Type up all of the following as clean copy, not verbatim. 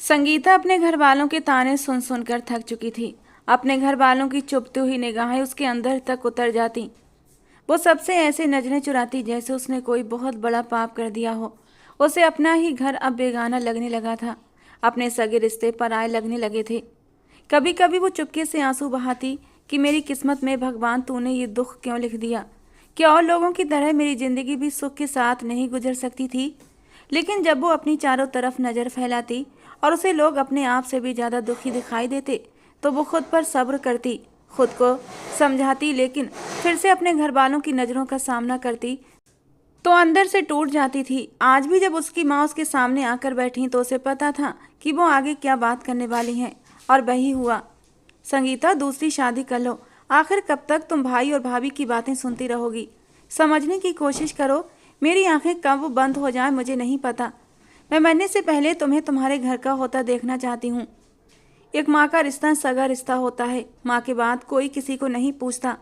संगीता अपने घर वालों के ताने सुन सुनकर थक चुकी थी। अपने घर वालों की चुभती हुई निगाहें उसके अंदर तक उतर जाती। वो सबसे ऐसे नजरें चुराती जैसे उसने कोई बहुत बड़ा पाप कर दिया हो। उसे अपना ही घर अब बेगाना लगने लगा था। अपने सगे रिश्ते पराये लगने लगे थे। कभी कभी वो चुपके से आंसू बहाती कि मेरी किस्मत में भगवान तूने ये दुख क्यों लिख दिया। क्या और लोगों की तरह मेरी जिंदगी भी सुख के साथ नहीं गुजर सकती थी। लेकिन जब वो अपनी चारों तरफ नज़र फैलाती और उसे लोग अपने आप से भी ज़्यादा दुखी दिखाई देते तो वो खुद पर सब्र करती, खुद को समझाती, लेकिन फिर से अपने घर वालों की नज़रों का सामना करती तो अंदर से टूट जाती थी। आज भी जब उसकी माँ उसके सामने आकर बैठी तो उसे पता था कि वो आगे क्या बात करने वाली हैं, और वही हुआ। संगीता, दूसरी शादी कर लो। आखिर कब तक तुम भाई और भाभी की बातें सुनती रहोगी। समझने की कोशिश करो। मेरी आंखें कब वो बंद हो जाए मुझे नहीं पता। मैं मरने से पहले तुम्हें तुम्हारे घर का होता देखना चाहती हूँ। एक माँ का रिश्ता सगा रिश्ता होता है। माँ के बाद कोई किसी को नहीं पूछता।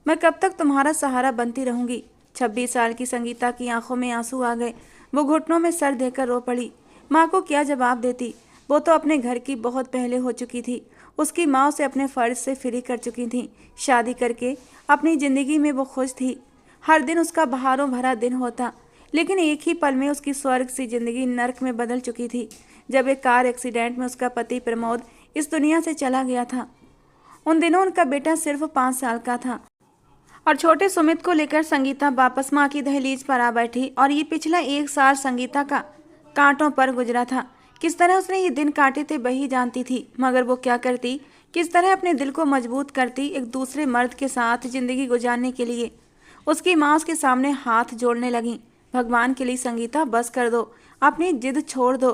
मैं कब तक तुम्हारा सहारा बनती रहूंगी। 26 साल की संगीता की आंखों में आंसू आ गए। वो घुटनों में सर देकर रो पड़ी। माँ को क्या जवाब देती। वो तो अपने घर की बहुत पहले हो चुकी थी। उसकी माँ उसे अपने फर्ज से फ्री कर चुकी थी। शादी करके अपनी ज़िंदगी में वो खुश थी। हर दिन उसका बहारों भरा दिन होता, लेकिन एक ही पल में उसकी स्वर्ग सी जिंदगी नर्क में बदल चुकी थी जब एक कार एक्सीडेंट में उसका पति प्रमोद इस दुनिया से चला गया था। उन दिनों उनका बेटा सिर्फ 5 साल का था और छोटे सुमित को लेकर संगीता वापस माँ की दहलीज पर आ बैठी। और ये पिछला 1 साल संगीता का कांटों पर गुजरा था। किस तरह उसने ये दिन काटे थे वही जानती थी, मगर वो क्या करती, किस तरह अपने दिल को मजबूत करती एक दूसरे मर्द के साथ जिंदगी गुजारने के लिए। उसकी माँ उसके सामने हाथ जोड़ने लगी। भगवान के लिए संगीता, बस कर दो, अपनी जिद छोड़ दो।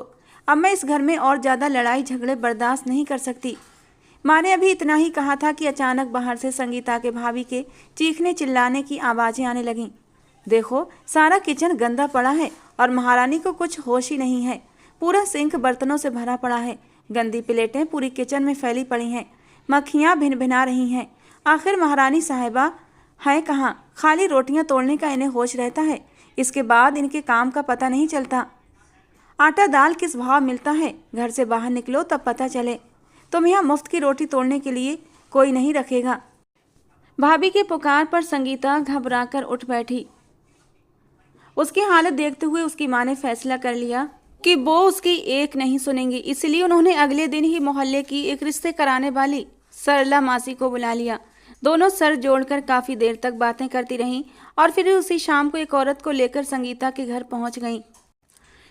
अब मैं इस घर में और ज़्यादा लड़ाई झगड़े बर्दाश्त नहीं कर सकती। माँ ने अभी इतना ही कहा था कि अचानक बाहर से संगीता के भाभी के चीखने चिल्लाने की आवाज़ें आने लगीं। देखो, सारा किचन गंदा पड़ा है और महारानी को कुछ होश ही नहीं है। पूरा सिंक बर्तनों से भरा पड़ा है। गंदी प्लेटें पूरी किचन में फैली पड़ी हैं। मक्खियाँ भिन भिना रही हैं। आखिर महारानी साहिबा है कहाँ। खाली रोटियां तोड़ने का इन्हें होश रहता है। इसके बाद इनके काम का पता नहीं चलता। आटा दाल किस भाव मिलता है। घर से बाहर निकलो तब पता चले। तुम यहाँ मुफ्त की रोटी तोड़ने के लिए कोई नहीं रखेगा। भाभी के पुकार पर संगीता घबराकर उठ बैठी। उसकी हालत देखते हुए उसकी माँ ने फैसला कर लिया कि वो उसकी एक नहीं सुनेंगी। इसलिए उन्होंने अगले दिन ही मोहल्ले की एक रिश्ते कराने वाली सरला मासी को बुला लिया। दोनों सर जोड़कर काफी देर तक बातें करती रहीं और फिर उसी शाम को एक औरत को लेकर संगीता के घर पहुंच गईं।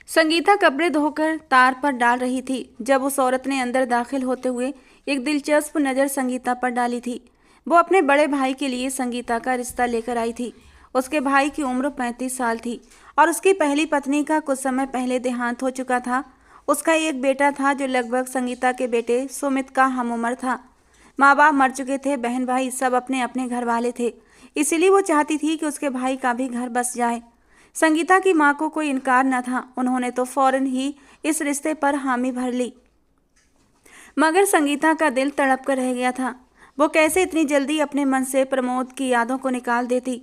संगीता कपड़े धोकर तार पर डाल रही थी जब उस औरत ने अंदर दाखिल होते हुए एक दिलचस्प नज़र संगीता पर डाली थी। वो अपने बड़े भाई के लिए संगीता का रिश्ता लेकर आई थी। उसके भाई की उम्र 35 साल थी और उसकी पहली पत्नी का कुछ समय पहले देहांत हो चुका था। उसका एक बेटा था जो लगभग संगीता के बेटे सुमित का हम उम्र था। माँ बाप मर चुके थे, बहन भाई सब अपने अपने घर वाले थे। इसीलिए वो चाहती थी कि उसके भाई का भी घर बस जाए। संगीता की माँ को कोई इनकार न था। उन्होंने तो फौरन ही इस रिश्ते पर हामी भर ली। मगर संगीता का दिल तड़प कर रह गया था। वो कैसे इतनी जल्दी अपने मन से प्रमोद की यादों को निकाल देती।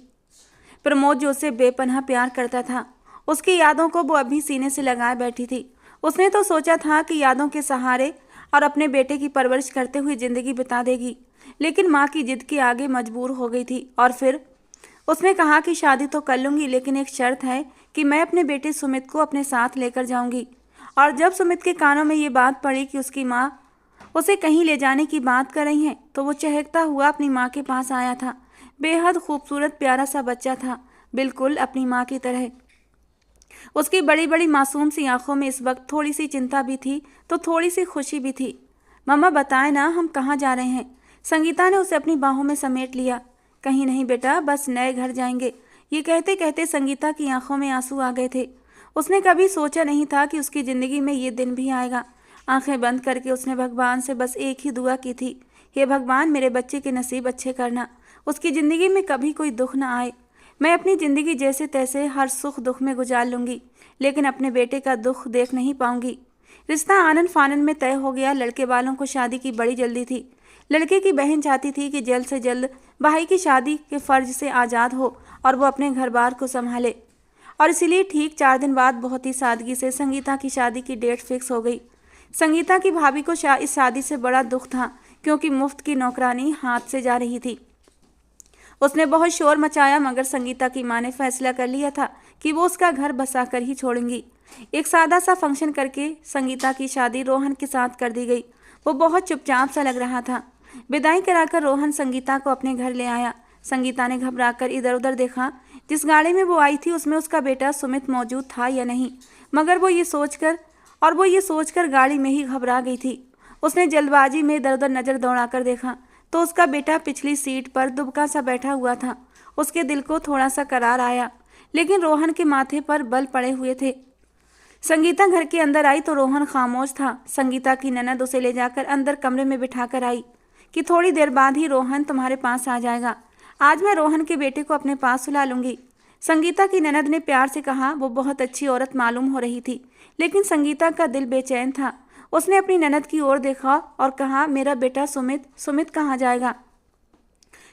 प्रमोद जो उसे बेपनाह प्यार करता था, उसकी यादों को वो अभी सीने से लगाए बैठी थी। उसने तो सोचा था कि यादों के सहारे और अपने बेटे की परवरिश करते हुए जिंदगी बिता देगी, लेकिन माँ की जिद के आगे मजबूर हो गई थी। और फिर उसने कहा कि शादी तो कर लूंगी, लेकिन एक शर्त है कि मैं अपने बेटे सुमित को अपने साथ लेकर जाऊंगी। और जब सुमित के कानों में ये बात पड़ी कि उसकी माँ उसे कहीं ले जाने की बात कर रही हैं, तो वो चहकता हुआ अपनी माँ के पास आया था। बेहद खूबसूरत प्यारा सा बच्चा था, बिल्कुल अपनी माँ की तरह। उसकी बड़ी बड़ी मासूम सी आंखों में इस वक्त थोड़ी सी चिंता भी थी तो थोड़ी सी खुशी भी थी। मम्मा बताए ना, हम कहाँ जा रहे हैं। संगीता ने उसे अपनी बाहों में समेट लिया। कहीं नहीं बेटा, बस नए घर जाएंगे। ये कहते कहते संगीता की आंखों में आंसू आ गए थे। उसने कभी सोचा नहीं था कि उसकी ज़िंदगी में ये दिन भी आएगा। आंखें बंद करके उसने भगवान से बस एक ही दुआ की थी, हे भगवान, मेरे बच्चे के नसीब अच्छे करना, उसकी ज़िंदगी में कभी कोई दुख ना आए। मैं अपनी ज़िंदगी जैसे तैसे हर सुख दुख में गुजार लूँगी, लेकिन अपने बेटे का दुख देख नहीं पाऊँगी। रिश्ता आनन फानन में तय हो गया। लड़के वालों को शादी की बड़ी जल्दी थी। लड़के की बहन चाहती थी कि जल्द से जल्द भाई की शादी के फ़र्ज से आज़ाद हो और वो अपने घर बार को संभाले। और इसीलिए ठीक 4 दिन बाद बहुत ही सादगी से संगीता की शादी की डेट फिक्स हो गई। संगीता की भाभी को इस शादी से बड़ा दुख था, क्योंकि मुफ्त की नौकरानी हाथ से जा रही थी। उसने बहुत शोर मचाया, मगर संगीता की माँ ने फैसला कर लिया था कि वो उसका घर बसा कर ही छोड़ेंगी। एक सादा सा फंक्शन करके संगीता की शादी रोहन के साथ कर दी गई। वो बहुत चुपचाप सा लग रहा था। विदाई कराकर रोहन संगीता को अपने घर ले आया। संगीता ने घबराकर इधर उधर देखा। जिस गाड़ी में वो आई थी उसमें उसका बेटा सुमित मौजूद था या नहीं, मगर वो ये सोचकर गाड़ी में ही घबरा गई थी। उसने जल्दबाजी में इधर उधर नजर दौड़ाकर देखा तो उसका बेटा पिछली सीट पर दुबका सा बैठा हुआ था। उसके दिल को थोड़ा सा करार आया, लेकिन रोहन के माथे पर बल पड़े हुए थे। संगीता घर के अंदर आई तो रोहन खामोश था। संगीता की ननद उसे ले जाकर अंदर कमरे में बिठाकर आई कि थोड़ी देर बाद ही रोहन तुम्हारे पास आ जाएगा। आज मैं रोहन के बेटे को अपने पास सुला लूंगी। संगीता की ननद ने प्यार से कहा। वो बहुत अच्छी औरत मालूम हो रही थी, लेकिन संगीता का दिल बेचैन था। उसने अपनी ननद की ओर देखा और कहा, मेरा बेटा सुमित कहाँ जाएगा?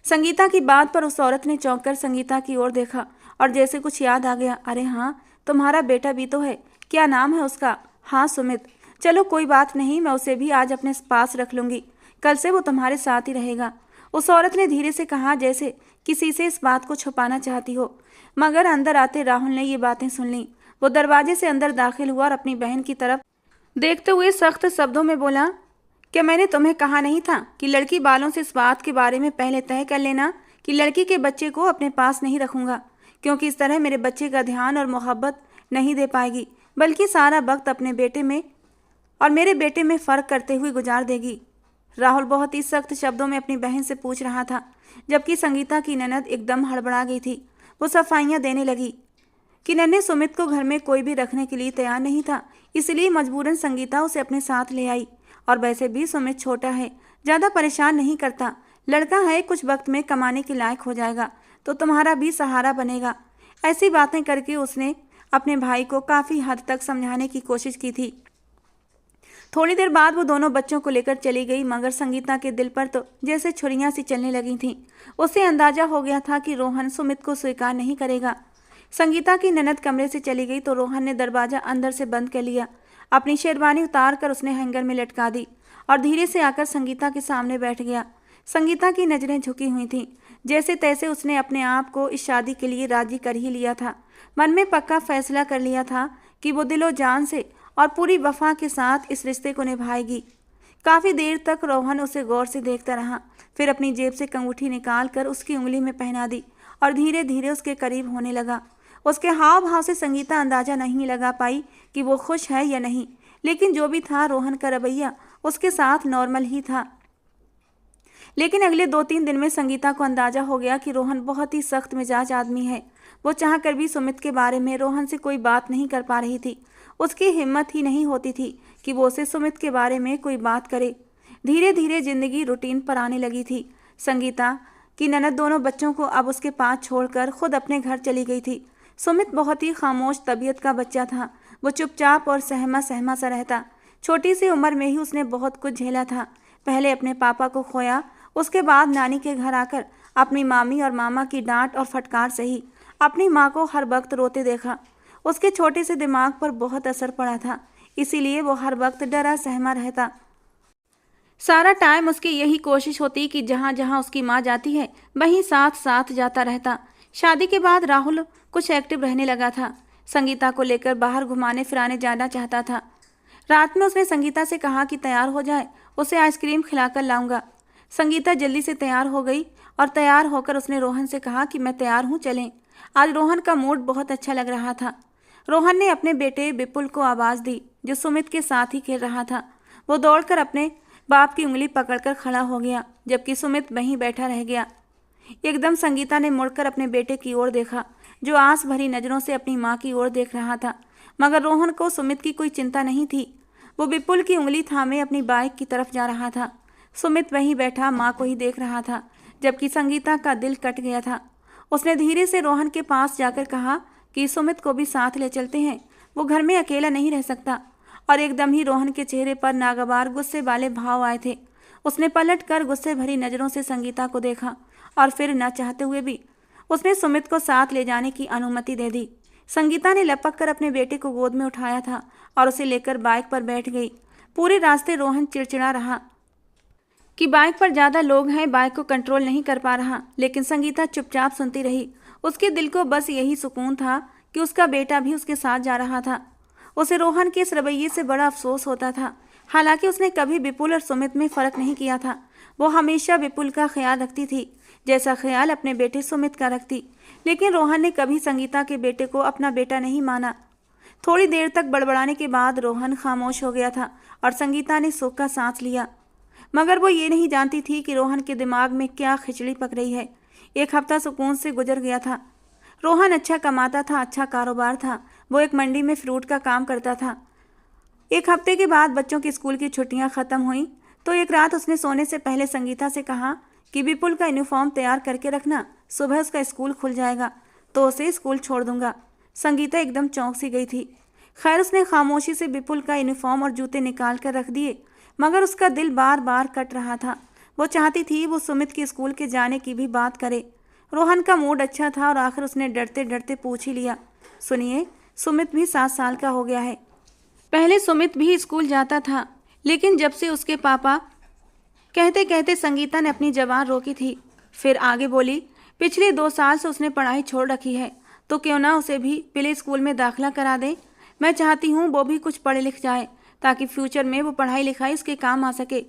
संगीता की बात पर उस औरत ने चौंक कर संगीता की ओर देखा और जैसे कुछ याद आ गया, अरे हाँ, तुम्हारा बेटा भी तो है। क्या नाम है उसका? हाँ, सुमित। चलो कोई बात नहीं, मैं उसे भी आज अपने पास रख लूंगी। कल से वो तुम्हारे साथ ही रहेगा। उस औरत ने धीरे से कहा, जैसे किसी से इस बात को छुपाना चाहती हो। मगर अंदर आते राहुल ने ये बातें सुन ली। वो दरवाजे से अंदर दाखिल हुआ और अपनी बहन की तरफ देखते हुए सख्त शब्दों में बोला, क्या मैंने तुम्हें कहा नहीं था कि लड़की वालों से इस बात के बारे में पहले तय कर लेना कि लड़की के बच्चे को अपने पास नहीं रखूंगा, क्योंकि इस तरह मेरे बच्चे का ध्यान और मोहब्बत नहीं दे पाएगी, बल्कि सारा वक्त अपने बेटे में और मेरे बेटे में फ़र्क करते हुए गुजार देगी। राहुल बहुत ही सख्त शब्दों में अपनी बहन से पूछ रहा था, जबकि संगीता की ननद एकदम हड़बड़ा गई थी। वो सफाइयाँ देने लगी कि नन्हे सुमित को घर में कोई भी रखने के लिए तैयार नहीं था, इसलिए मजबूरन संगीता उसे अपने साथ ले आई। और वैसे भी सुमित छोटा है, ज़्यादा परेशान नहीं करता, लड़का है, कुछ वक्त में कमाने के लायक हो जाएगा तो तुम्हारा भी सहारा बनेगा। ऐसी बातें करके उसने अपने भाई को काफ़ी हद तक समझाने की कोशिश की थी। थोड़ी देर बाद वो दोनों बच्चों को लेकर चली गई, मगर संगीता के दिल पर तो जैसे छुरियां सी चलने लगी थीं। उसे अंदाजा हो गया था कि रोहन सुमित को स्वीकार नहीं करेगा। संगीता की ननद कमरे से चली गई तो रोहन ने दरवाजा अंदर से बंद कर लिया। अपनी शेरवानी उतार कर उसने हैंगर में लटका दी और धीरे से आकर संगीता के सामने बैठ गया। संगीता की नज़रें झुकी हुई थीं। जैसे तैसे उसने अपने आप को इस शादी के लिए राजी कर ही लिया था। मन में पक्का फैसला कर लिया था कि वो दिलो जान से और पूरी वफा के साथ इस रिश्ते को निभाएगी। काफ़ी देर तक रोहन उसे गौर से देखता रहा, फिर अपनी जेब से अंगूठी निकाल कर उसकी उंगली में पहना दी और धीरे धीरे उसके करीब होने लगा। उसके हाव भाव से संगीता अंदाजा नहीं लगा पाई कि वो खुश है या नहीं, लेकिन जो भी था, रोहन का रवैया उसके साथ नॉर्मल ही था। लेकिन अगले 2-3 दिन में संगीता को अंदाजा हो गया कि रोहन बहुत ही सख्त मिजाज आदमी है। वो चाहकर भी सुमित के बारे में रोहन से कोई बात नहीं कर पा रही थी। उसकी हिम्मत ही नहीं होती थी कि वो उसे सुमित के बारे में कोई बात करे। धीरे धीरे जिंदगी रूटीन पर आने लगी थी। संगीता की ननद दोनों बच्चों को अब उसके पास छोड़कर खुद अपने घर चली गई थी। सुमित बहुत ही खामोश तबीयत का बच्चा था। वो चुपचाप और सहमा सहमा सा रहता। छोटी सी उम्र में ही उसने बहुत कुछ झेला था। पहले अपने पापा को खोया, उसके बाद नानी के घर आकर अपनी मामी और मामा की डांट और फटकार सही। अपनी माँ को हर वक्त रोते देखा। उसके छोटे से दिमाग पर बहुत असर पड़ा था, इसीलिए वो हर वक्त डरा सहमा रहता। सारा टाइम उसकी यही कोशिश होती कि जहाँ जहाँ उसकी माँ जाती है वहीं साथ साथ जाता रहता। शादी के बाद राहुल कुछ एक्टिव रहने लगा था। संगीता को लेकर बाहर घुमाने फिराने जाना चाहता था। रात में उसने संगीता से कहा कि तैयार हो जाए, उसे आइसक्रीम खिलाकर लाऊंगा। संगीता जल्दी से तैयार हो गई और तैयार होकर उसने रोहन से कहा कि मैं तैयार हूँ, चलें। आज रोहन का मूड बहुत अच्छा लग रहा था। रोहन ने अपने बेटे विपुल को आवाज़ दी, जो सुमित के साथ ही खेल रहा था। वो दौड़कर अपने बाप की उंगली पकड़कर खड़ा हो गया, जबकि सुमित वहीं बैठा रह गया। एकदम संगीता ने मुड़कर अपने बेटे की ओर देखा, जो आंस भरी नज़रों से अपनी माँ की ओर देख रहा था। मगर रोहन को सुमित की कोई चिंता नहीं थी। वो विपुल की उंगली थामे अपनी बाइक की तरफ जा रहा था। सुमित वहीं बैठा माँ को ही देख रहा था, जबकि संगीता का दिल कट गया था। उसने धीरे से रोहन के पास जाकर कहा कि सुमित को भी साथ ले चलते हैं, वो घर में अकेला नहीं रह सकता। और एकदम ही रोहन के चेहरे पर नागवार गुस्से वाले भाव आए थे। उसने पलट कर गुस्से भरी नज़रों से संगीता को देखा और फिर न चाहते हुए भी उसने सुमित को साथ ले जाने की अनुमति दे दी। संगीता ने लपक कर अपने बेटे को गोद में उठाया था और उसे लेकर बाइक पर बैठ गई। पूरे रास्ते रोहन चिड़चिड़ा रहा कि बाइक पर ज़्यादा लोग हैं, बाइक को कंट्रोल नहीं कर पा रहा। लेकिन संगीता चुपचाप सुनती रही। उसके दिल को बस यही सुकून था कि उसका बेटा भी उसके साथ जा रहा था। उसे रोहन के इस रवैये से बड़ा अफसोस होता था। हालांकि उसने कभी विपुल और सुमित में फ़र्क नहीं किया था। वो हमेशा विपुल का ख्याल रखती थी जैसा ख्याल अपने बेटे सुमित का रखती। लेकिन रोहन ने कभी संगीता के बेटे को अपना बेटा नहीं माना। थोड़ी देर तक बड़बड़ाने के बाद रोहन खामोश हो गया था और संगीता ने सुख का सांस लिया। मगर वो ये नहीं जानती थी कि रोहन के दिमाग में क्या खिचड़ी पक रही है। एक हफ्ता सुकून से गुजर गया था। रोहन अच्छा कमाता था, अच्छा कारोबार था। वो एक मंडी में फ्रूट का काम करता था। एक हफ्ते के बाद बच्चों की स्कूल की छुट्टियां ख़त्म हुई तो एक रात उसने सोने से पहले संगीता से कहा कि विपुल का यूनिफॉर्म तैयार करके रखना, सुबह उसका स्कूल खुल जाएगा तो उसे स्कूल छोड़ दूंगा। संगीता एकदम चौंक सी गई थी। खैर, उसने खामोशी से विपुल का यूनिफॉर्म और जूते निकाल कर रख दिए। मगर उसका दिल बार बार कट रहा था। वो चाहती थी वो सुमित के स्कूल के जाने की भी बात करे। रोहन का मूड अच्छा था और आखिर उसने डरते डरते पूछ ही लिया, सुनिए, सुमित भी 7 साल का हो गया है। पहले सुमित भी स्कूल जाता था, लेकिन जब से उसके पापा कहते कहते संगीता ने अपनी जबान रोकी थी। फिर आगे बोली, पिछले 2 साल से उसने पढ़ाई छोड़ रखी है, तो क्यों ना उसे भी प्ले स्कूल में दाखिला करा दे। मैं चाहती हूँ वो भी कुछ पढ़ लिख जाए ताकि फ्यूचर में वो पढ़ाई लिखाई उसके काम आ सके।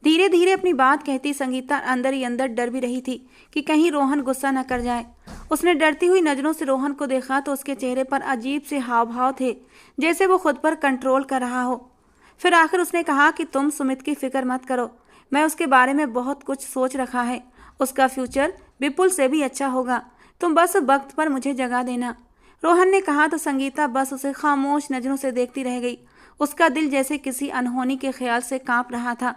धीरे धीरे अपनी बात कहती संगीता अंदर ही अंदर डर भी रही थी कि कहीं रोहन गुस्सा न कर जाए। उसने डरती हुई नज़रों से रोहन को देखा तो उसके चेहरे पर अजीब से हाव भाव थे, जैसे वो खुद पर कंट्रोल कर रहा हो। फिर आखिर उसने कहा कि तुम सुमित की फिक्र मत करो, मैं उसके बारे में बहुत कुछ सोच रखा है। उसका फ्यूचर विपुल से भी अच्छा होगा, तुम बस वक्त पर मुझे जगा देना। रोहन ने कहा तो संगीता बस उसे खामोश नज़रों से देखती रह गई। उसका दिल जैसे किसी अनहोनी के ख्याल से कांप रहा था।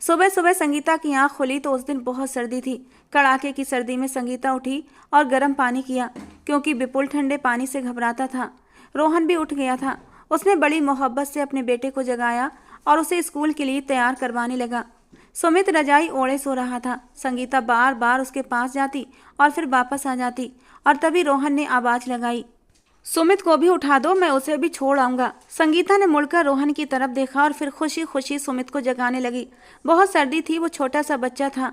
सुबह सुबह संगीता की आंख खुली तो उस दिन बहुत सर्दी थी। कड़ाके की सर्दी में संगीता उठी और गर्म पानी किया, क्योंकि विपुल ठंडे पानी से घबराता था। रोहन भी उठ गया था। उसने बड़ी मोहब्बत से अपने बेटे को जगाया और उसे स्कूल के लिए तैयार करवाने लगा। सुमित रजाई ओढ़े सो रहा था। संगीता बार बार उसके पास जाती और फिर वापस आ जाती, और तभी रोहन ने आवाज़ लगाई, सुमित को भी उठा दो, मैं उसे भी छोड़ आऊँगा। संगीता ने मुड़कर रोहन की तरफ देखा और फिर खुशी खुशी सुमित को जगाने लगी। बहुत सर्दी थी, वो छोटा सा बच्चा था,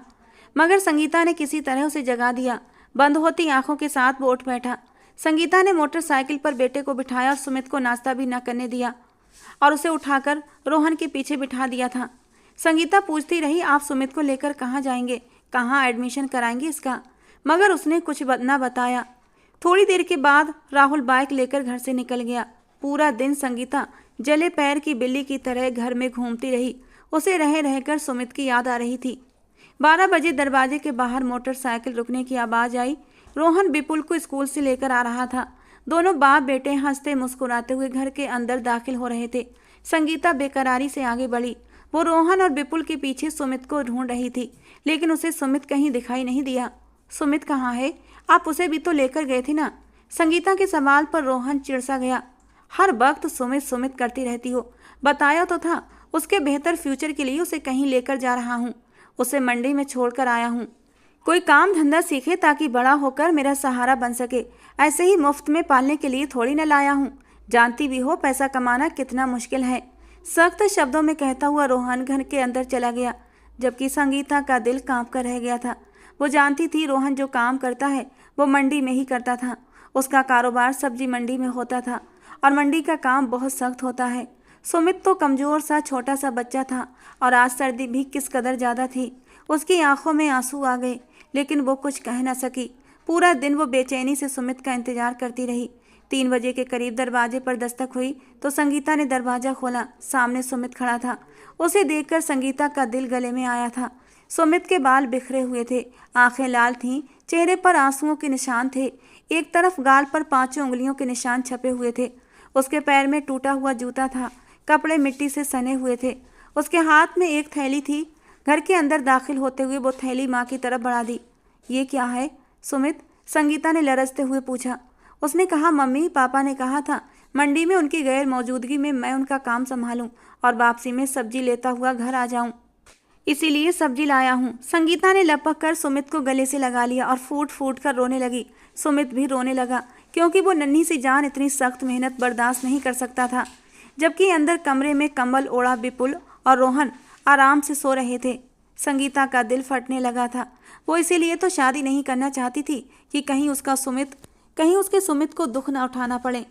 मगर संगीता ने किसी तरह उसे जगा दिया। बंद होती आंखों के साथ वो उठ बैठा। संगीता ने मोटरसाइकिल पर बेटे को बिठाया और सुमित को नाश्ता भी न करने दिया और उसे उठाकर रोहन के पीछे बिठा दिया था। संगीता पूछती रही, आप सुमित को लेकर कहाँ जाएंगे, कहाँ एडमिशन कराएंगे इसका? मगर उसने कुछ न बताया। थोड़ी देर के बाद राहुल बाइक लेकर घर से निकल गया। पूरा दिन संगीता जले पैर की बिल्ली की तरह घर में घूमती रही। उसे रह रहकर सुमित की याद आ रही थी। 12 बजे दरवाजे के बाहर मोटरसाइकिल रुकने की आवाज़ आई। रोहन विपुल को स्कूल से लेकर आ रहा था। दोनों बाप बेटे हंसते मुस्कुराते हुए घर के अंदर दाखिल हो रहे थे। संगीता बेकरारी से आगे बढ़ी। वो रोहन और विपुल के पीछे सुमित को ढूंढ रही थी, लेकिन उसे सुमित कहीं दिखाई नहीं दिया। सुमित कहाँ है? आप उसे भी तो लेकर गए थे ना? संगीता के सवाल पर रोहन चिढ़ गया। हर वक्त सुमित सुमित करती रहती हो, बताया तो था उसके बेहतर फ्यूचर के लिए उसे कहीं लेकर जा रहा हूँ। उसे मंडी में छोड़कर आया हूँ। कोई काम धंधा सीखे ताकि बड़ा होकर मेरा सहारा बन सके। ऐसे ही मुफ्त में पालने के लिए थोड़ी न लाया हूँ। जानती भी हो पैसा कमाना कितना मुश्किल है। सख्त शब्दों में कहता हुआ रोहन घर के अंदर चला गया, जबकि संगीता का दिल कांप कर रह गया था। वो जानती थी रोहन जो काम करता है वो मंडी में ही करता था। उसका कारोबार सब्जी मंडी में होता था और मंडी का काम बहुत सख्त होता है। सुमित तो कमज़ोर सा छोटा सा बच्चा था और आज सर्दी भी किस कदर ज़्यादा थी। उसकी आंखों में आंसू आ गए, लेकिन वो कुछ कह न सकी। पूरा दिन वो बेचैनी से सुमित का इंतजार करती रही। 3 बजे के करीब दरवाजे पर दस्तक हुई तो संगीता ने दरवाज़ा खोला। सामने सुमित खड़ा था। उसे देखकर संगीता का दिल गले में आया था। सुमित के बाल बिखरे हुए थे, आंखें लाल थीं, चेहरे पर आंसुओं के निशान थे। एक तरफ गाल पर 5 उंगलियों के निशान छपे हुए थे। उसके पैर में टूटा हुआ जूता था, कपड़े मिट्टी से सने हुए थे। उसके हाथ में एक थैली थी। घर के अंदर दाखिल होते हुए वो थैली माँ की तरफ बढ़ा दी। ये क्या है सुमित? संगीता ने लरजते हुए पूछा। उसने कहा, मम्मी, पापा ने कहा था मंडी में उनकी गैर मौजूदगी में मैं उनका काम संभालूं और वापसी में सब्जी लेता हुआ घर आ जाऊं, इसीलिए सब्जी लाया हूँ। संगीता ने लपक कर सुमित को गले से लगा लिया और फूट फूट कर रोने लगी। सुमित भी रोने लगा, क्योंकि वो नन्ही सी जान इतनी सख्त मेहनत बर्दाश्त नहीं कर सकता था। जबकि अंदर कमरे में कंबल ओढ़ा विपुल और रोहन आराम से सो रहे थे। संगीता का दिल फटने लगा था। वो इसीलिए तो शादी नहीं करना चाहती थी कि कहीं उसके सुमित को दुख न उठाना पड़े।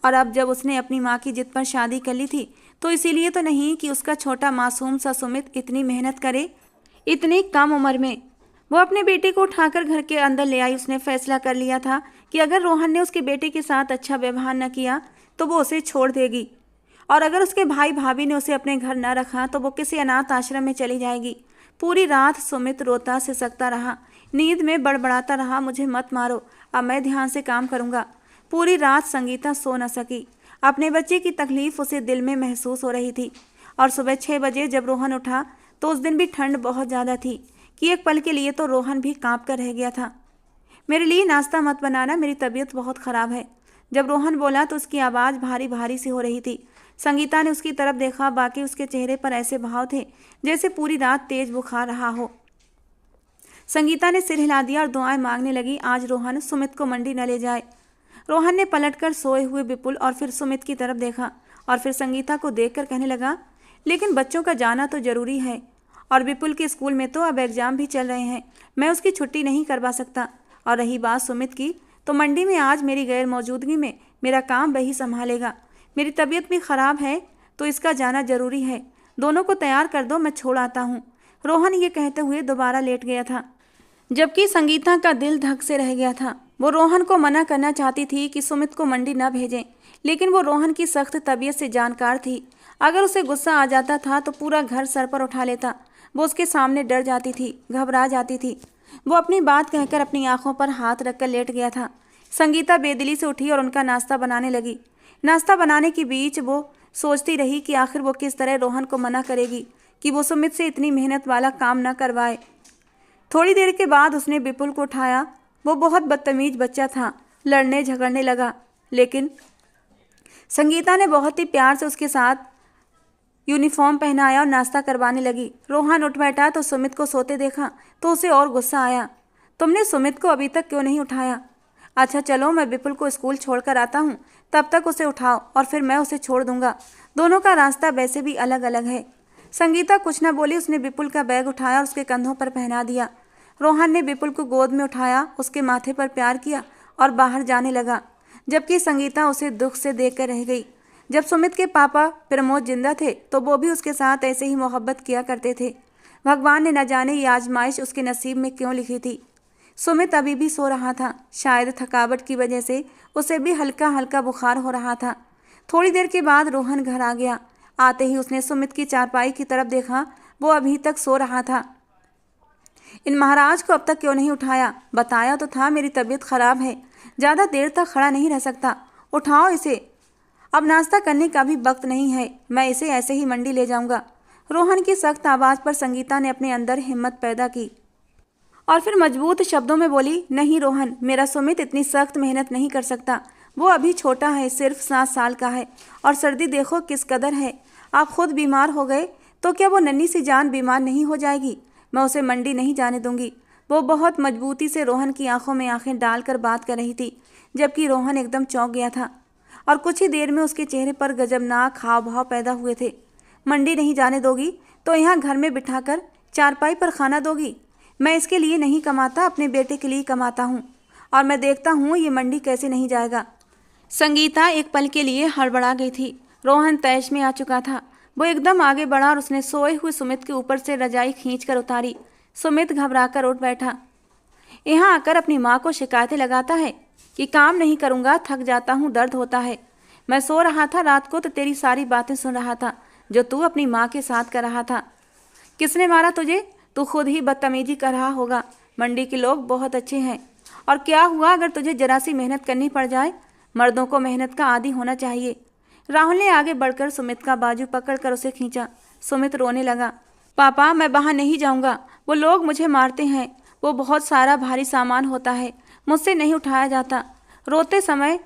और अब जब उसने अपनी माँ की जिद पर शादी कर ली थी तो इसीलिए तो नहीं कि उसका छोटा मासूम सा सुमित इतनी मेहनत करे इतनी कम उम्र में। वो अपने बेटे को उठाकर घर के अंदर ले आई। उसने फैसला कर लिया था कि अगर रोहन ने उसके बेटे के साथ अच्छा व्यवहार न किया तो वो उसे छोड़ देगी, और अगर उसके भाई भाभी ने उसे अपने घर न रखा तो वो किसी अनाथ आश्रम में चली जाएगी। पूरी रात सुमित रोता सिसकता रहा, नींद में बड़बड़ाता रहा, मुझे मत मारो, अब मैं ध्यान से काम करूँगा। पूरी रात संगीता सो न सकी। अपने बच्चे की तकलीफ उसे दिल में महसूस हो रही थी। और सुबह 6 बजे जब रोहन उठा तो उस दिन भी ठंड बहुत ज़्यादा थी कि एक पल के लिए तो रोहन भी काँप कर रह गया था। मेरे लिए नाश्ता मत बनाना, मेरी तबीयत बहुत ख़राब है। जब रोहन बोला तो उसकी आवाज़ भारी भारी सी हो रही थी। संगीता ने उसकी तरफ देखा, बाकी उसके चेहरे पर ऐसे भाव थे जैसे पूरी रात तेज बुखार रहा हो। संगीता ने सिर हिला दिया और दुआएं मांगने लगी, आज रोहन सुमित को मंडी न ले जाए। रोहन ने पलटकर सोए हुए विपुल और फिर सुमित की तरफ देखा और फिर संगीता को देखकर कहने लगा, लेकिन बच्चों का जाना तो जरूरी है, और विपुल के स्कूल में तो अब एग्जाम भी चल रहे हैं, मैं उसकी छुट्टी नहीं करवा सकता। और रही बात सुमित की, तो मंडी में आज मेरी गैर मौजूदगी में मेरा काम वही संभालेगा। मेरी तबीयत भी ख़राब है तो इसका जाना जरूरी है। दोनों को तैयार कर दो, मैं छोड़ आता हूँ। रोहन ये कहते हुए दोबारा लेट गया था, जबकि संगीता का दिल धक से रह गया था। वो रोहन को मना करना चाहती थी कि सुमित को मंडी न भेजें, लेकिन वो रोहन की सख्त तबीयत से जानकार थी। अगर उसे गुस्सा आ जाता था तो पूरा घर सर पर उठा लेता। वो उसके सामने डर जाती थी, घबरा जाती थी। वो अपनी बात कहकर अपनी आंखों पर हाथ रखकर लेट गया था। संगीता बेदिली से उठी और उनका नाश्ता बनाने लगी। नाश्ता बनाने के बीच वो सोचती रही कि आखिर वो किस तरह रोहन को मना करेगी कि वो सुमित से इतनी मेहनत वाला काम न करवाए। थोड़ी देर के बाद उसने विपुल को उठाया। वो बहुत बदतमीज बच्चा था, लड़ने झगड़ने लगा, लेकिन संगीता ने बहुत ही प्यार से उसके साथ यूनिफॉर्म पहनाया और नाश्ता करवाने लगी। रोहन उठ बैठा तो सुमित को सोते देखा तो उसे और गुस्सा आया। तुमने सुमित को अभी तक क्यों नहीं उठाया? अच्छा चलो, मैं विपुल को स्कूल छोड़कर आता हूँ, तब तक उसे उठाओ और फिर मैं उसे छोड़ दूंगा। दोनों का रास्ता वैसे भी अलग अलग है। संगीता कुछ न बोली। उसने विपुल का बैग उठाया और उसके कंधों पर पहना दिया। रोहन ने विपुल को गोद में उठाया, उसके माथे पर प्यार किया और बाहर जाने लगा, जबकि संगीता उसे दुख से देखकर रह गई। जब सुमित के पापा प्रमोद जिंदा थे तो वो भी उसके साथ ऐसे ही मोहब्बत किया करते थे। भगवान ने न जाने ये आजमाइश उसके नसीब में क्यों लिखी थी। सुमित अभी भी सो रहा था। शायद थकावट की वजह से उसे भी हल्का हल्का बुखार हो रहा था। थोड़ी देर के बाद रोहन घर आ गया। आते ही उसने सुमित की चारपाई की तरफ देखा। वो अभी तक सो रहा था। इन महाराज को अब तक क्यों नहीं उठाया? बताया तो था मेरी तबीयत खराब है, ज़्यादा देर तक खड़ा नहीं रह सकता। उठाओ इसे, अब नाश्ता करने का भी वक्त नहीं है, मैं इसे ऐसे ही मंडी ले जाऊंगा। रोहन की सख्त आवाज़ पर संगीता ने अपने अंदर हिम्मत पैदा की और फिर मजबूत शब्दों में बोली, नहीं रोहन, मेरा सुमित इतनी सख्त मेहनत नहीं कर सकता। वो अभी छोटा है, सिर्फ 7 साल का है, और सर्दी देखो किस कदर है। आप खुद बीमार हो गए तो क्या वो नन्ही सी जान बीमार नहीं हो जाएगी? मैं उसे मंडी नहीं जाने दूंगी। वो बहुत मजबूती से रोहन की आंखों में आंखें डालकर बात कर रही थी, जबकि रोहन एकदम चौंक गया था और कुछ ही देर में उसके चेहरे पर गजबनाक हाव भाव पैदा हुए थे। मंडी नहीं जाने दोगी तो यहाँ घर में बिठाकर चारपाई पर खाना दोगी? मैं इसके लिए नहीं कमाता, अपने बेटे के लिए कमाता हूँ, और मैं देखता हूँ ये मंडी कैसे नहीं जाएगा। संगीता एक पल के लिए हड़बड़ा गई थी। रोहन तैश में आ चुका था। वो एकदम आगे बढ़ा और उसने सोए हुए सुमित के ऊपर से रजाई खींचकर उतारी। सुमित घबराकर उठ बैठा। यहाँ आकर अपनी माँ को शिकायतें लगाता है कि काम नहीं करूँगा, थक जाता हूँ, दर्द होता है। मैं सो रहा था रात को तो तेरी सारी बातें सुन रहा था जो तू अपनी माँ के साथ कर रहा था। किसने मारा तुझे? तू खुद ही बदतमीजी कर रहा होगा। मंडी के लोग बहुत अच्छे हैं, और क्या हुआ अगर तुझे जरा सी मेहनत करनी पड़ जाए? मर्दों को मेहनत का आदी होना चाहिए। राहुल ने आगे बढ़कर सुमित का बाजू पकड़कर उसे खींचा। सुमित रोने लगा। पापा, मैं वहाँ नहीं जाऊँगा, वो लोग मुझे मारते हैं, वो बहुत सारा भारी सामान होता है, मुझसे नहीं उठाया जाता। रोते समय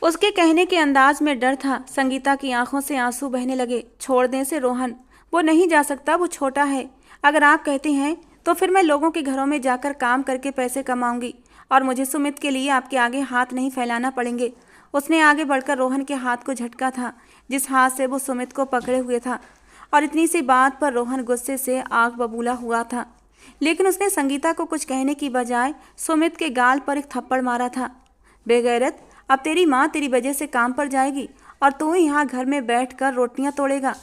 उसके कहने के अंदाज में डर था। संगीता की आंखों से आंसू बहने लगे। छोड़ दें से रोहन, वो नहीं जा सकता, वो छोटा है। अगर आप कहते हैं तो फिर मैं लोगों के घरों में जाकर काम करके पैसे कमाऊंगी, और मुझे सुमित के लिए आपके आगे हाथ नहीं फैलाना पड़ेंगे। उसने आगे बढ़कर रोहन के हाथ को झटका था, जिस हाथ से वो सुमित को पकड़े हुए था। और इतनी सी बात पर रोहन गुस्से से आग बबूला हुआ था, लेकिन उसने संगीता को कुछ कहने की बजाय सुमित के गाल पर एक थप्पड़ मारा था। बेगैरत, अब तेरी माँ तेरी वजह से काम पर जाएगी और तू यहाँ घर में बैठकर रोटियां तोड़ेगा।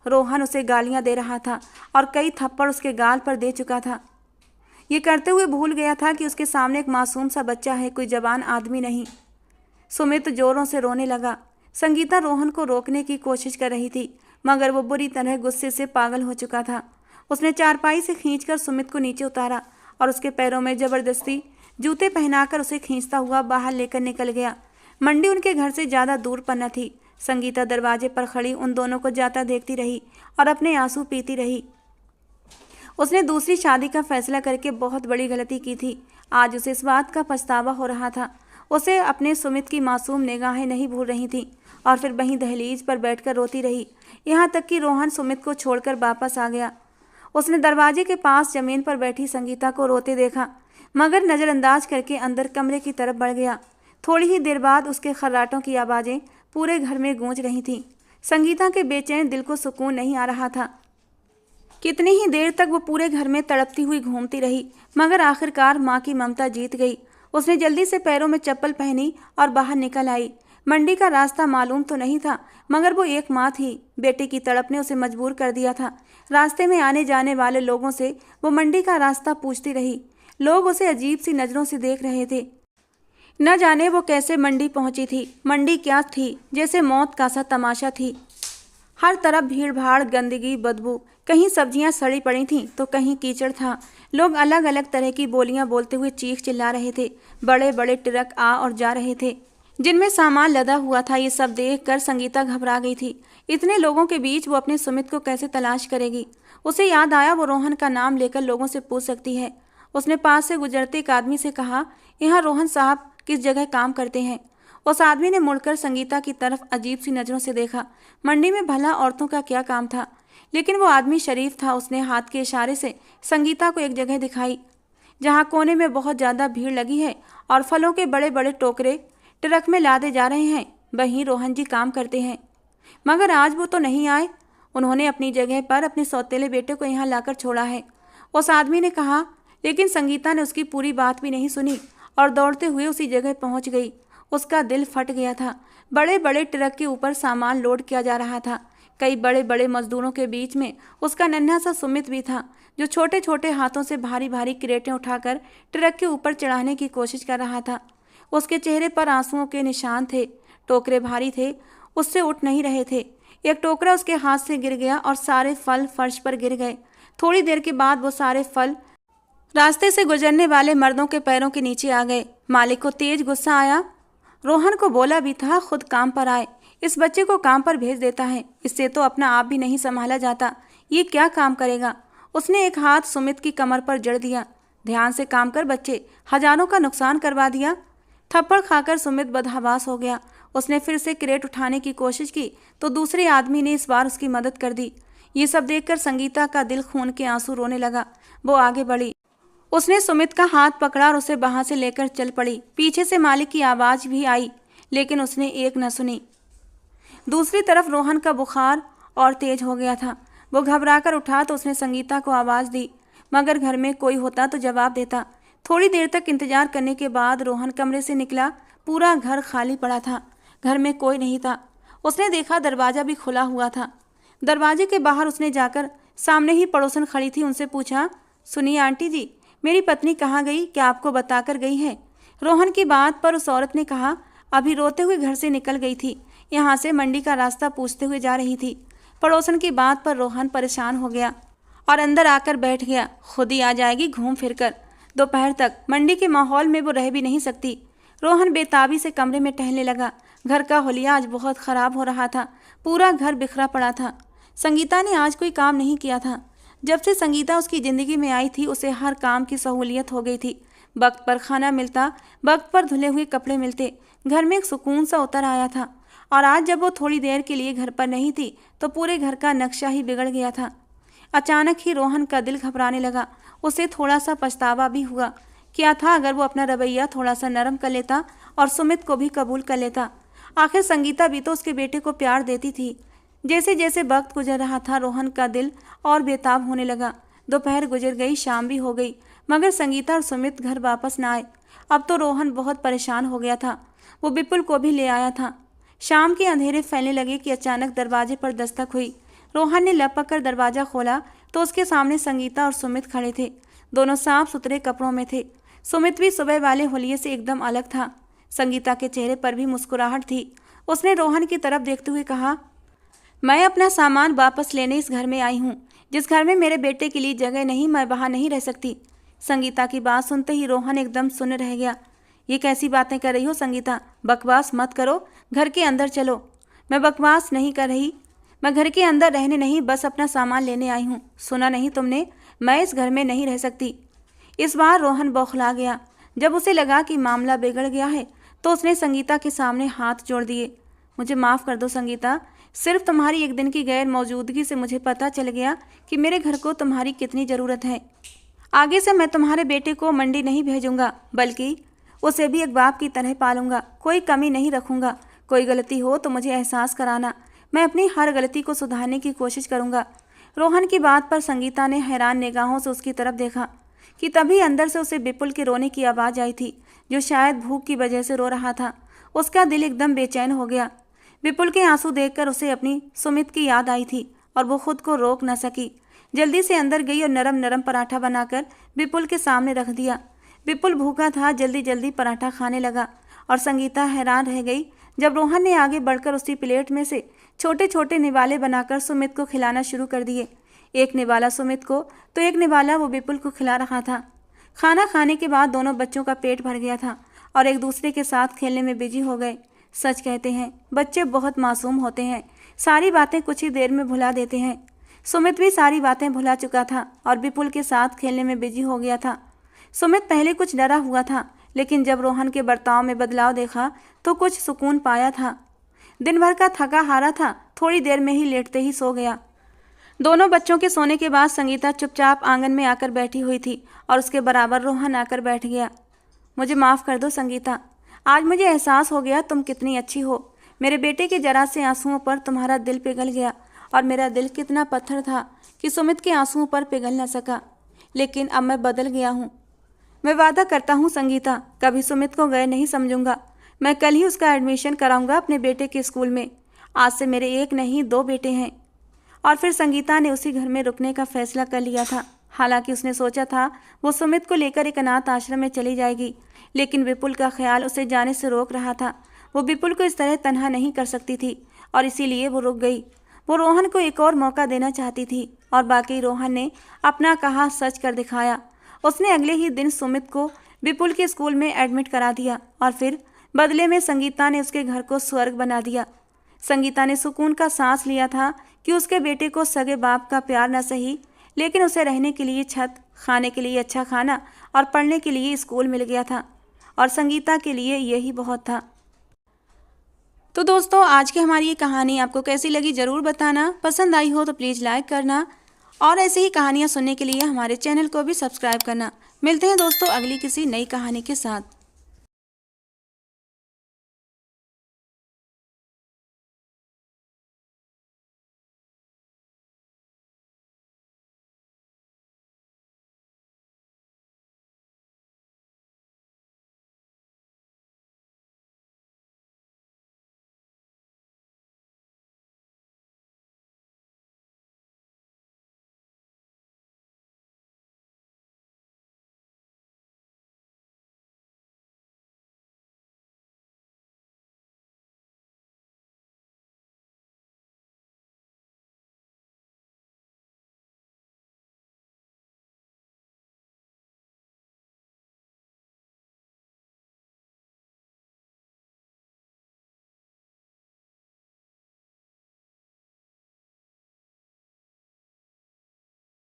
रोहन उसे गालियां दे रहा था और कई थप्पड़ उसके गाल पर दे चुका था। ये करते हुए भूल गया था कि उसके सामने एक मासूम सा बच्चा है, कोई जवान आदमी नहीं। सुमित जोरों से रोने लगा। संगीता रोहन को रोकने की कोशिश कर रही थी, मगर वो बुरी तरह गुस्से से पागल हो चुका था। उसने चारपाई से खींचकर सुमित को नीचे उतारा और उसके पैरों में जबरदस्ती जूते पहनाकर उसे खींचता हुआ बाहर लेकर निकल गया। मंडी उनके घर से ज़्यादा दूर पर न थी। संगीता दरवाजे पर खड़ी उन दोनों को जाता देखती रही और अपने आंसू पीती रही। उसने दूसरी शादी का फैसला करके बहुत बड़ी गलती की थी। आज उसे इस बात का पछतावा हो रहा था। उसे अपने सुमित की मासूम निगाहें नहीं भूल रही थी और फिर वहीं दहलीज पर बैठकर रोती रही, यहाँ तक कि रोहन सुमित को छोड़कर वापस आ गया। उसने दरवाजे के पास जमीन पर बैठी संगीता को रोते देखा, मगर नज़रअंदाज करके अंदर कमरे की तरफ बढ़ गया। थोड़ी ही देर बाद उसके खर्राटों की आवाज़ें पूरे घर में गूंज रही थीं। संगीता के बेचैन दिल को सुकून नहीं आ रहा था। कितनी ही देर तक वो पूरे घर में तड़पती हुई घूमती रही, मगर आखिरकार माँ की ममता जीत गई। उसने जल्दी से पैरों में चप्पल पहनी और बाहर निकल आई। मंडी का रास्ता मालूम तो नहीं था, मगर वो एक माँ थी। बेटे की तड़प ने उसे मजबूर कर दिया था। रास्ते में आने जाने वाले लोगों से वो मंडी का रास्ता पूछती रही। लोग उसे अजीब सी नज़रों से देख रहे थे। न जाने वो कैसे मंडी पहुंची थी। मंडी क्या थी, जैसे मौत का सा तमाशा थी। हर तरफ भीड़ भाड़, गंदगी, बदबू। कहीं सब्जियां सड़ी पड़ी थीं तो कहीं कीचड़ था। लोग अलग अलग तरह की बोलियां बोलते हुए चीख चिल्ला रहे थे। बड़े बड़े ट्रक आ और जा रहे थे जिनमें सामान लदा हुआ था। ये सब देखकर संगीता घबरा गई थी। इतने लोगों के बीच वो अपने सुमित को कैसे तलाश करेगी। उसे याद आया वो रोहन का नाम लेकर लोगों से पूछ सकती है। उसने पास से गुजरते एक आदमी से कहा, यहाँ रोहन साहब किस जगह काम करते हैं। उस आदमी ने मुड़कर संगीता की तरफ अजीब सी नज़रों से देखा। मंडी में भला औरतों का क्या काम था, लेकिन वो आदमी शरीफ था। उसने हाथ के इशारे से संगीता को एक जगह दिखाई जहाँ कोने में बहुत ज़्यादा भीड़ लगी है और फलों के बड़े बड़े टोकरे ट्रक में लादे जा रहे हैं। वहीं रोहन जी काम करते हैं, मगर आज वो तो नहीं आए। उन्होंने अपनी जगह पर अपने सौतेले बेटे को यहाँ लाकर छोड़ा है, उस आदमी ने कहा। लेकिन संगीता ने उसकी पूरी बात भी नहीं सुनी और दौड़ते हुए उसी जगह पहुंच गई। उसका दिल फट गया था। बड़े बड़े ट्रक के ऊपर सामान लोड किया जा रहा था। कई बड़े बड़े मजदूरों के बीच में उसका नन्हा सा सुमित भी था, जो छोटे छोटे हाथों से भारी भारी क्रेटें उठाकर ट्रक के ऊपर चढ़ाने की कोशिश कर रहा था। उसके चेहरे पर आंसुओं के निशान थे। टोकरे भारी थे, उससे उठ नहीं रहे थे। एक टोकरा उसके हाथ से गिर गया और सारे फल फर्श पर गिर गए। थोड़ी देर के बाद वो सारे फल रास्ते से गुजरने वाले मर्दों के पैरों के नीचे आ गए। मालिक को तेज गुस्सा आया। रोहन को बोला भी था खुद काम पर आए, इस बच्चे को काम पर भेज देता है। इससे तो अपना आप भी नहीं संभाला जाता, ये क्या काम करेगा। उसने एक हाथ सुमित की कमर पर जड़ दिया। ध्यान से काम कर बच्चे, हजारों का नुकसान करवा दिया। थप्पड़ खाकर सुमित बदहवास हो गया। उसने फिर से क्रेट उठाने की कोशिश की तो दूसरे आदमी ने इस बार उसकी मदद कर दी। ये सब देखकर संगीता का दिल खून के आंसू रोने लगा। वो आगे बढ़ी। उसने सुमित का हाथ पकड़ा और उसे वहां से लेकर चल पड़ी। पीछे से मालिक की आवाज भी आई, लेकिन उसने एक न सुनी। दूसरी तरफ रोहन का बुखार और तेज हो गया था। वो घबराकर उठा तो उसने संगीता को आवाज़ दी, मगर घर में कोई होता तो जवाब देता। थोड़ी देर तक इंतजार करने के बाद रोहन कमरे से निकला। पूरा घर खाली पड़ा था, घर में कोई नहीं था। उसने देखा दरवाज़ा भी खुला हुआ था। दरवाजे के बाहर उसने जाकर सामने ही पड़ोसन खड़ी थी, उनसे पूछा, सुनिए आंटी जी, मेरी पत्नी कहाँ गई, क्या आपको बताकर गई है। रोहन की बात पर उस औरत ने कहा, अभी रोते हुए घर से निकल गई थी, यहाँ से मंडी का रास्ता पूछते हुए जा रही थी। पड़ोसन की बात पर रोहन परेशान हो गया और अंदर आकर बैठ गया। खुद ही आ जाएगी घूम फिर कर। दोपहर तक मंडी के माहौल में वो रह भी नहीं सकती। रोहन बेताबी से कमरे में टहलने लगा। घर का हुलिया आज बहुत ख़राब हो रहा था। पूरा घर बिखरा पड़ा था। संगीता ने आज कोई काम नहीं किया था। जब से संगीता उसकी ज़िंदगी में आई थी, उसे हर काम की सहूलियत हो गई थी। वक्त पर खाना मिलता, वक्त पर धुले हुए कपड़े मिलते, घर में एक सुकून सा उतर आया था। और आज जब वो थोड़ी देर के लिए घर पर नहीं थी तो पूरे घर का नक्शा ही बिगड़ गया था। अचानक ही रोहन का दिल घबराने लगा। उसे थोड़ा सा पछतावा भी हुआ। क्या था अगर वो अपना रवैया थोड़ा सा नरम कर लेता और सुमित को भी कबूल कर लेता। आखिर संगीता भी तो उसके बेटे को प्यार देती थी। जैसे जैसे वक्त गुजर रहा था, रोहन का दिल और बेताब होने लगा। दोपहर गुजर गई, शाम भी हो गई, मगर संगीता और सुमित घर वापस ना आए। अब तो रोहन बहुत परेशान हो गया था। वो विपुल को भी ले आया था। शाम के अंधेरे फैलने लगे कि अचानक दरवाजे पर दस्तक हुई। रोहन ने लपक कर दरवाजा खोला तो उसके सामने संगीता और सुमित खड़े थे। दोनों साफ सुथरे कपड़ों में थे। सुमित भी सुबह वाले होलिये से एकदम अलग था। संगीता के चेहरे पर भी मुस्कुराहट थी। उसने रोहन की तरफ देखते हुए कहा, मैं अपना सामान वापस लेने इस घर में आई हूँ। जिस घर में मेरे बेटे के लिए जगह नहीं, मैं वहाँ नहीं रह सकती। संगीता की बात सुनते ही रोहन एकदम सुन्न रह गया। ये कैसी बातें कर रही हो संगीता? बकवास मत करो, घर के अंदर चलो। मैं बकवास नहीं कर रही, मैं घर के अंदर रहने नहीं, बस अपना सामान लेने आई हूँ। सुना नहीं तुमने? मैं इस घर में नहीं रह सकती। इस बार रोहन बौखला गया। जब उसे लगा कि मामला बिगड़ गया है तो उसने संगीता के सामने हाथ जोड़ दिए। मुझे माफ़ कर दो संगीता, सिर्फ तुम्हारी एक दिन की गैर मौजूदगी से मुझे पता चल गया कि मेरे घर को तुम्हारी कितनी ज़रूरत है। आगे से मैं तुम्हारे बेटे को मंडी नहीं भेजूंगा, बल्कि उसे भी एक बाप की तरह पालूंगा। कोई कमी नहीं रखूंगा। कोई गलती हो तो मुझे एहसास कराना। मैं अपनी हर गलती को सुधारने की कोशिश करूंगा। रोहन की बात पर संगीता ने हैरान निगाहों से उसकी तरफ देखा कि तभी अंदर से उसे विपुल के रोने की आवाज़ आई थी, जो शायद भूख की वजह से रो रहा था। उसका दिल एकदम बेचैन हो गया। विपुल के आंसू देखकर उसे अपनी सुमित की याद आई थी और वो खुद को रोक न सकी। जल्दी से अंदर गई और नरम नरम पराठा बनाकर विपुल के सामने रख दिया। विपुल भूखा था, जल्दी जल्दी पराठा खाने लगा और संगीता हैरान रह गई जब रोहन ने आगे बढ़कर उसी प्लेट में से छोटे छोटे निवाले बनाकर सुमित को खिलाना शुरू कर दिए। एक निवाला सुमित को तो एक निवाला वो विपुल को खिला रहा था। खाना खाने के बाद दोनों बच्चों का पेट भर गया था और एक दूसरे के साथ खेलने में बिजी हो गए। सच कहते हैं, बच्चे बहुत मासूम होते हैं, सारी बातें कुछ ही देर में भुला देते हैं। सुमित भी सारी बातें भुला चुका था और विपुल के साथ खेलने में बिजी हो गया था। सुमित पहले कुछ डरा हुआ था, लेकिन जब रोहन के बर्ताव में बदलाव देखा तो कुछ सुकून पाया था। दिन भर का थका हारा था, थोड़ी देर में ही लेटते ही सो गया। दोनों बच्चों के सोने के बाद संगीता चुपचाप आंगन में आकर बैठी हुई थी और उसके बराबर रोहन आकर बैठ गया। मुझे माफ़ कर दो संगीता, आज मुझे एहसास हो गया तुम कितनी अच्छी हो। मेरे बेटे के जरा से आंसुओं पर तुम्हारा दिल पिघल गया और मेरा दिल कितना पत्थर था कि सुमित के आंसुओं पर पिघल न सका। लेकिन अब मैं बदल गया हूँ। मैं वादा करता हूँ संगीता, कभी सुमित को गैर नहीं समझूंगा। मैं कल ही उसका एडमिशन कराऊंगा अपने बेटे के स्कूल में। आज से मेरे एक नहीं 2 बेटे हैं। और फिर संगीता ने उसी घर में रुकने का फैसला कर लिया था। हालांकि उसने सोचा था वो सुमित को लेकर एक अनाथ आश्रम में चली जाएगी, लेकिन विपुल का ख्याल उसे जाने से रोक रहा था। वो विपुल को इस तरह तन्हा नहीं कर सकती थी और इसीलिए वो रुक गई। वो रोहन को एक और मौका देना चाहती थी और बाकी रोहन ने अपना कहा सच कर दिखाया। उसने अगले ही दिन सुमित को विपुल के स्कूल में एडमिट करा दिया और फिर बदले में संगीता ने उसके घर को स्वर्ग बना दिया। संगीता ने सुकून का सांस लिया था कि उसके बेटे को सगे बाप का प्यार न सही, लेकिन उसे रहने के लिए छत, खाने के लिए अच्छा खाना और पढ़ने के लिए स्कूल मिल गया था और संगीता के लिए यही बहुत था। तो दोस्तों, आज की हमारी ये कहानी आपको कैसी लगी ज़रूर बताना। पसंद आई हो तो प्लीज़ लाइक करना और ऐसे ही कहानियाँ सुनने के लिए हमारे चैनल को भी सब्सक्राइब करना। मिलते हैं दोस्तों अगली किसी नई कहानी के साथ।